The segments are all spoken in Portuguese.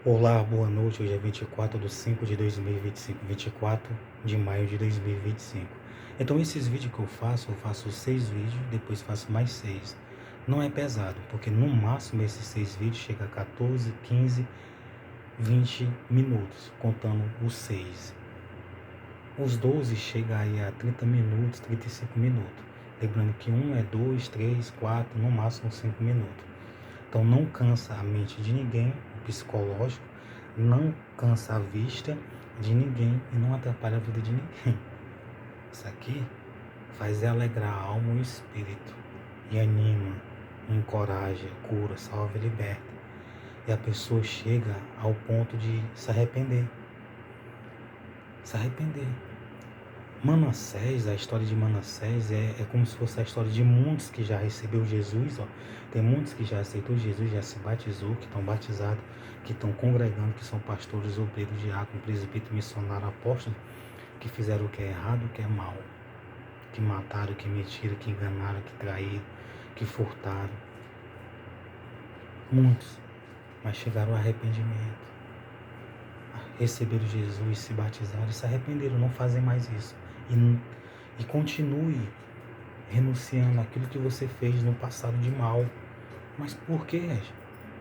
Olá, boa noite. Hoje é 24 de 5 de 2025, 24 de maio de 2025. Então, esses vídeos que eu faço 6 vídeos, depois faço mais 6. Não é pesado, porque no máximo esses 6 vídeos chega a 14, 15, 20 minutos, contando os 6. Os 12 chega aí a 30 minutos, 35 minutos. Lembrando que um é 2, 3, 4, no máximo 5 minutos. Então não cansa a mente de ninguém, o psicológico, não cansa a vista de ninguém e não atrapalha a vida de ninguém. Isso aqui faz alegrar a alma e o espírito, e anima, encoraja, cura, salva e liberta. E a pessoa chega ao ponto de se arrepender. Se arrepender. Manassés, a história de Manassés é como se fosse a história de muitos que já recebeu Jesus, ó. Tem muitos que já aceitou Jesus, já se batizou, que estão batizados, que estão congregando, que são pastores, obreiros, diáconos, presbítero, missionário, apóstolo, que fizeram o que é errado, o que é mal, que mataram, que mentiram, que enganaram, que traíram, que furtaram. Muitos, mas chegaram ao arrependimento, receberam Jesus, se batizaram e se arrependeram, não fazem mais isso. E continue renunciando àquilo que você fez no passado de mal. Mas por quê?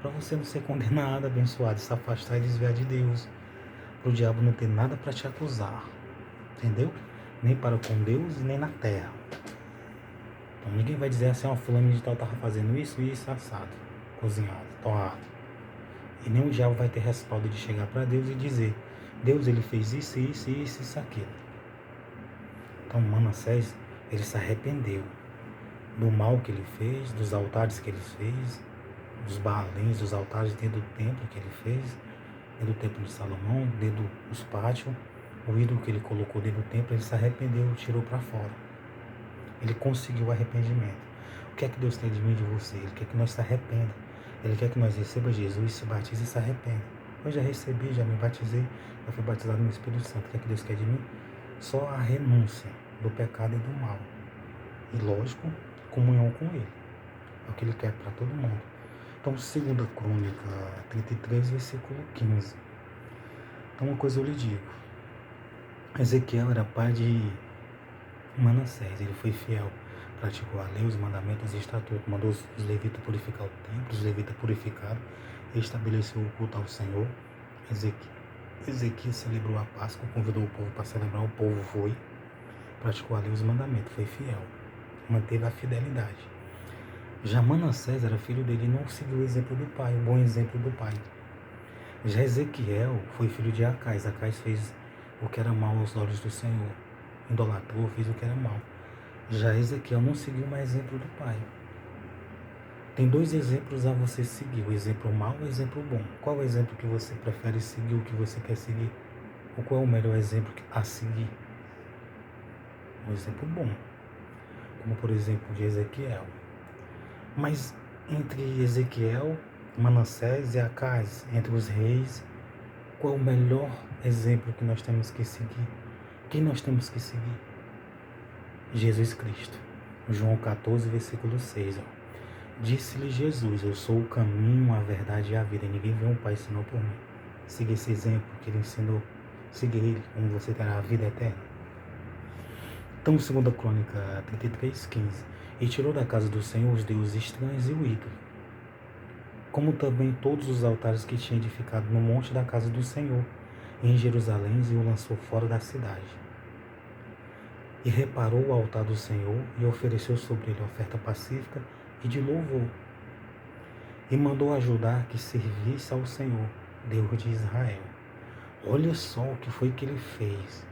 Para você não ser condenado, abençoado, se afastar e desviar de Deus. Para o diabo não ter nada para te acusar. Entendeu? Nem para com Deus, nem na terra. Então ninguém vai dizer assim, ó, fulano de tal estava fazendo isso e isso assado, cozinhado, torrado. E nem o diabo vai ter respaldo de chegar para Deus e dizer, Deus, ele fez isso, isso, isso, isso, aquilo. Então Manassés, ele se arrependeu do mal que ele fez, dos altares que ele fez, dos baalins, dos altares dentro do templo que ele fez, dentro do templo de Salomão, dentro dos pátios, o ídolo que ele colocou dentro do templo, ele se arrependeu, tirou para fora. Ele conseguiu o arrependimento. O que é que Deus tem de mim e de você? Ele quer que nós se arrependa. Ele quer que nós receba Jesus, se batize e se arrependa. Eu já recebi, já me batizei, já fui batizado no Espírito Santo. O que é que Deus quer de mim? Só a renúncia do pecado e do mal. E lógico, comunhão com Ele. É o que Ele quer para todo mundo. Então, 2 Crônica 33, versículo 15. Então, uma coisa eu lhe digo. Ezequiel era pai de Manassés. Ele foi fiel, praticou a lei, os mandamentos e estatutos, mandou os levitas purificar o templo, os levitas purificaram, estabeleceu o culto ao Senhor. Ezequiel celebrou a Páscoa, convidou o povo para celebrar, o povo foi, praticou a lei, os mandamentos, foi fiel, manteve a fidelidade. Já Manassés era filho dele e não seguiu o exemplo do pai, o bom exemplo do pai. Já Ezequiel foi filho de Acais. Acais fez o que era mal aos olhos do Senhor. Idolatrou, fez o que era mal. Já Ezequiel não seguiu mais exemplo do pai. Tem 2 exemplos a você seguir, o exemplo mau e o exemplo bom. Qual é o exemplo que você prefere seguir, o que você quer seguir? Ou qual é o melhor exemplo a seguir? Um exemplo bom, como por exemplo de Ezequiel. Mas entre Ezequiel, Manassés e Acais, entre os reis, qual é o melhor exemplo que nós temos que seguir? Quem nós temos que seguir? Jesus Cristo. João 14, versículo 6. Ó. Disse-lhe Jesus, eu sou o caminho, a verdade e a vida. E ninguém vê um Pai senão por mim. Siga esse exemplo que ele ensinou. Siga ele, como você terá a vida eterna. Então, 2 Crônica 33, 15. E tirou da casa do Senhor os deuses estranhos e o ídolo, como também todos os altares que tinha edificado no monte da casa do Senhor, em Jerusalém, e o lançou fora da cidade. E reparou o altar do Senhor, e ofereceu sobre ele oferta pacífica e de louvor. E mandou ajudar que servisse ao Senhor, Deus de Israel. Olha só o que foi que ele fez.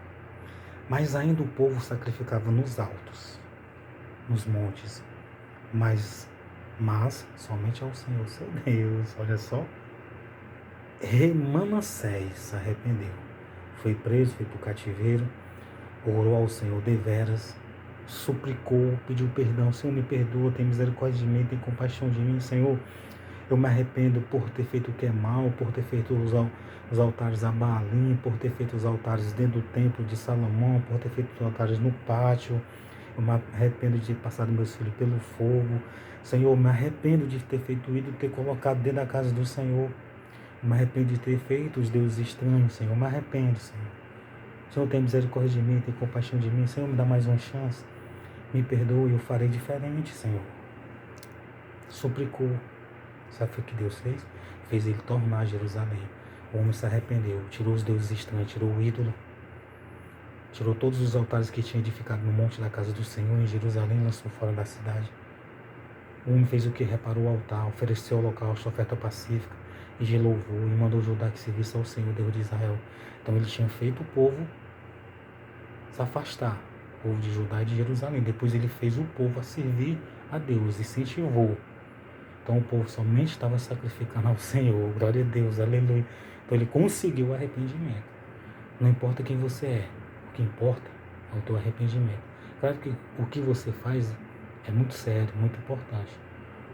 Mas ainda o povo sacrificava nos altos, nos montes, mas somente ao Senhor, seu Deus. Olha só. Rei Manassés se arrependeu. Foi preso, foi para o cativeiro, orou ao Senhor deveras, suplicou, pediu perdão. Senhor, me perdoa, tem misericórdia de mim, tem compaixão de mim, Senhor. Eu me arrependo por ter feito o que é mal, por ter feito os altares a Baalim, por ter feito os altares dentro do templo de Salomão, por ter feito os altares no pátio. Eu me arrependo de ter passado meus filhos pelo fogo. Senhor, eu me arrependo de ter feito isso, de ter colocado dentro da casa do Senhor. Me arrependo de ter feito os deuses estranhos, Senhor. Me arrependo, Senhor. Senhor, tem misericórdia de mim, tem compaixão de mim. Senhor, me dá mais uma chance. Me perdoe, eu farei diferente, Senhor. Suplicou. Sabe o que Deus fez? Fez ele tornar Jerusalém. O homem se arrependeu, tirou os deuses estranhos, tirou o ídolo, tirou todos os altares que tinha edificado no monte da casa do Senhor em Jerusalém, lançou fora da cidade. O homem fez o que? Reparou o altar, ofereceu holocausto, oferta pacífica, e de louvor, e mandou Judá que servisse ao Senhor, Deus de Israel. Então ele tinha feito o povo se afastar, o povo de Judá e de Jerusalém. Depois ele fez o povo a servir a Deus, incentivou. Então o povo somente estava sacrificando ao Senhor, glória a Deus, aleluia. Então ele conseguiu o arrependimento. Não importa quem você é, o que importa é o teu arrependimento. Claro que o que você faz é muito sério, muito importante.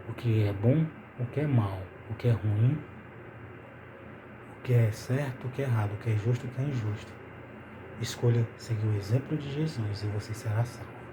O que é bom, o que é mal, o que é ruim, o que é certo, o que é errado, o que é justo, o que é injusto. Escolha seguir o exemplo de Jesus e você será salvo.